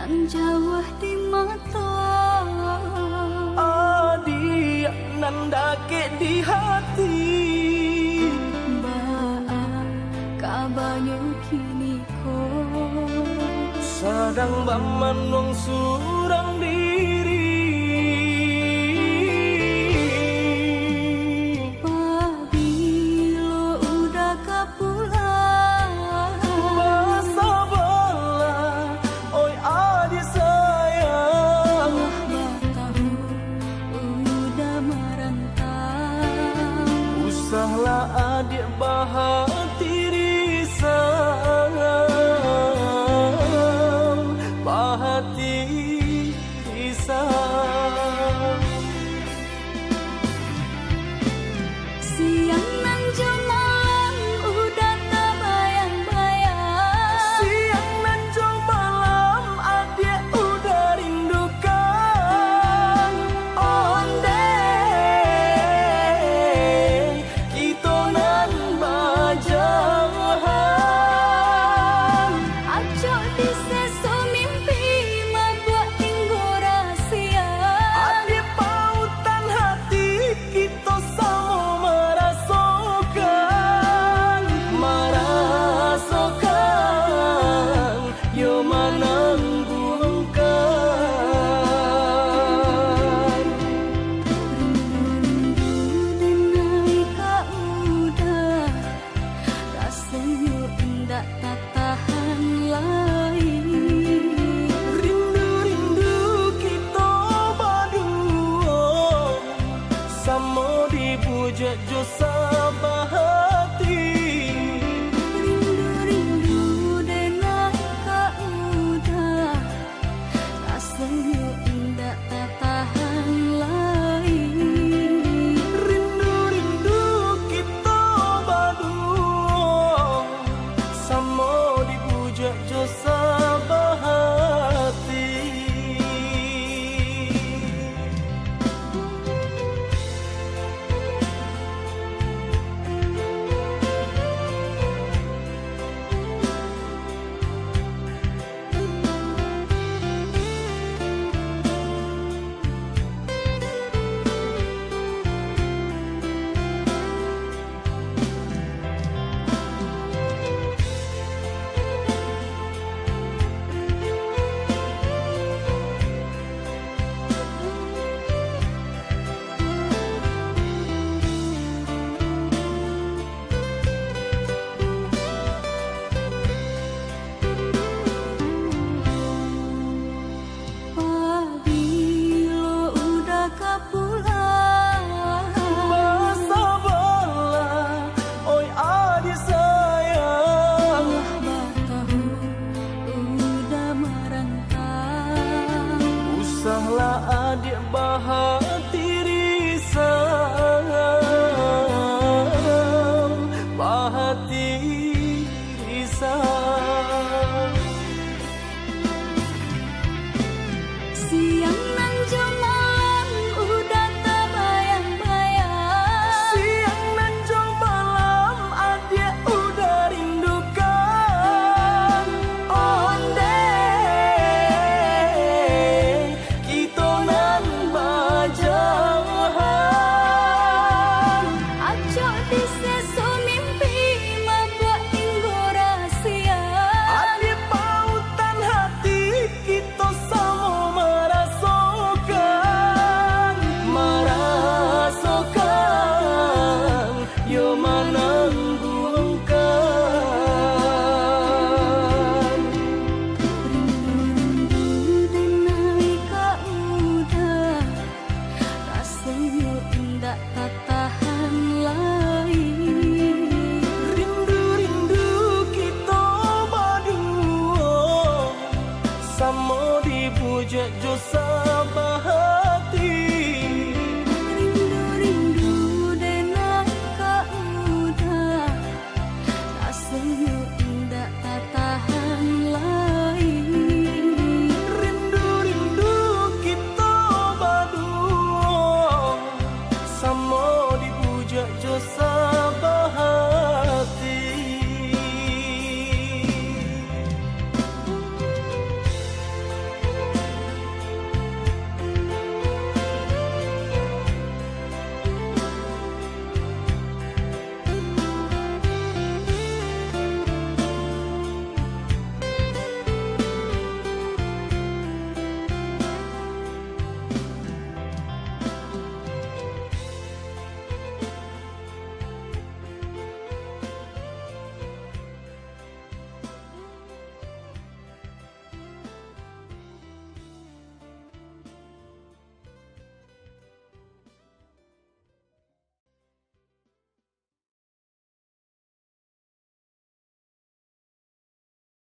nan jauh di mata, adik nan dakik di hati. Baak kabarnya kini ko sedang bamanung surang diri. Pabilo udah kapulang, Basa bala, oi adik sayang. Batahu udah merantau. Usahlah adik bahati risau, bahati risau. Siang nan jemalam udah terbayang-bayang. Siang nan jauh malam adik udah rindukan. Onde kita nan bajahan. Acok di sesu mimpi membuat tinggal rahsia. Adik pautan hati kita sama merasakan, yo menanggungkan. Rindu denai kak udah, rasanya indah tak tahan lagi. Rindu-rindu kita berdua, sama dipuja jo sabahati. Rindu denai kak udah, rasanya indah tak tahan lagi. Rindu-rindu kita berdua, sama dipuja jo sabahati. Pabilo udah kapulang, Basa bala, oi adik sayang. Batahu udah merantau. Usahlah adik bahas